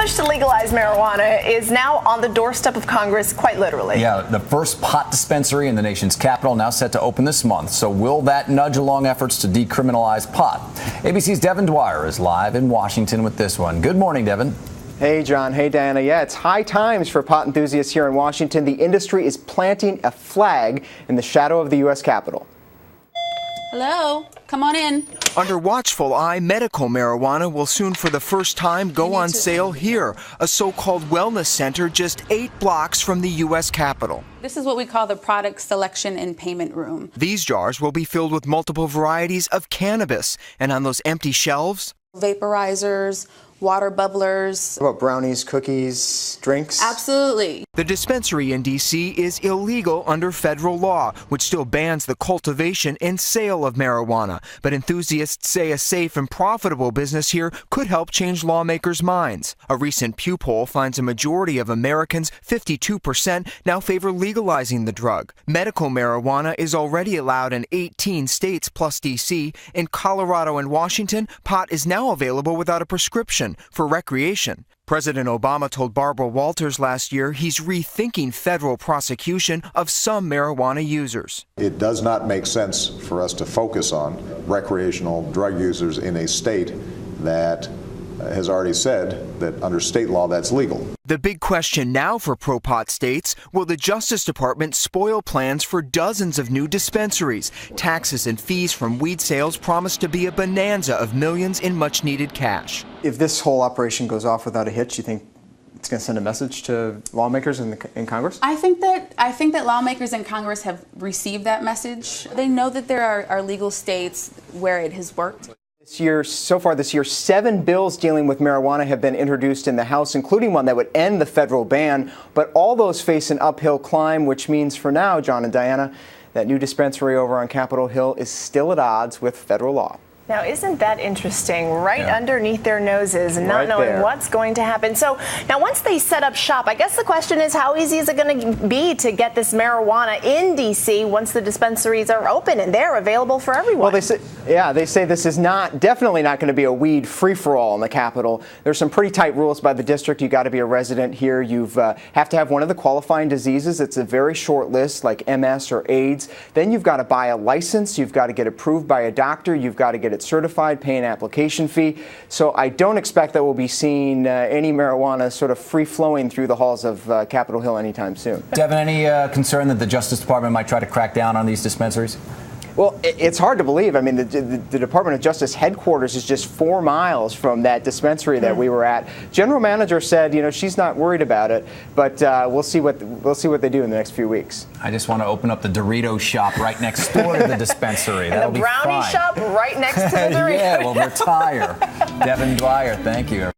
push to legalize marijuana is now on the doorstep of Congress, quite literally. Yeah, the first pot dispensary in the nation's capital now set to open this month. So will that nudge along efforts to decriminalize pot? ABC's Devin Dwyer is live in Washington with this one. Good morning, Devin. Hey, John. Hey, Diana. Yeah, it's high times for pot enthusiasts here in Washington. The industry is planting a flag in the shadow of the U.S. Capitol. Hello, come on in. Under watchful eye, medical marijuana will soon for the first time go on sale here, a so-called wellness center just 8 blocks from the U.S. Capitol. This is what we call the product selection and payment room. These jars will be filled with multiple varieties of cannabis, and on those empty shelves, Vaporizers, water bubblers. What about brownies, cookies, drinks? Absolutely. the dispensary in D.C. is illegal under federal law, which still bans the cultivation and sale of marijuana. But enthusiasts say a safe and profitable business here could help change lawmakers' minds. A recent Pew poll finds a majority of Americans, 52%, now favor legalizing the drug. Medical marijuana is already allowed in 18 states plus D.C. In Colorado and Washington, pot is now available without a prescription for recreation. President Obama told Barbara Walters last year he's rethinking federal prosecution of some marijuana users. It does not make sense for us to focus on recreational drug users in a state that has already said that under state law that's legal. The big question now for pro-pot states, will the Justice Department spoil plans for dozens of new dispensaries? Taxes and fees from weed sales promise to be a bonanza of millions in much-needed cash. If this whole operation goes off without a hitch, you think it's going to send a message to lawmakers in Congress? I think that lawmakers in Congress have received that message. They know that there are legal states where it has worked. So far this year, 7 bills dealing with marijuana have been introduced in the House, including one that would end the federal ban. But all those face an uphill climb, which means for now, John and Diana, that new dispensary over on Capitol Hill is still at odds with federal law. Now, isn't that interesting? Right underneath their noses and not knowing what's going to happen. So now once they set up shop, I guess the question is how easy is it going to be to get this marijuana in D.C. once the dispensaries are open and they're available for everyone? Well, they say this is definitely not going to be a weed free-for-all in the Capitol. There's some pretty tight rules by the district. You got to be a resident here. You have to have one of the qualifying diseases. It's a very short list, like MS or AIDS. Then you've got to buy a license. You've got to get approved by a doctor. You've got to get it certified, pay an application fee. So I don't expect that we'll be seeing any marijuana sort of free-flowing through the halls of Capitol Hill anytime soon. Devin, any concern that the Justice Department might try to crack down on these dispensaries? Well, it's hard to believe. I mean, the Department of Justice headquarters is just 4 miles from that dispensary that we were at. General manager said, she's not worried about it, but we'll see what they do in the next few weeks. I just want to open up the Dorito shop right next door to the dispensary. And the brownie shop right next to the Dorito. Yeah, we'll retire. Devin Dwyer, thank you.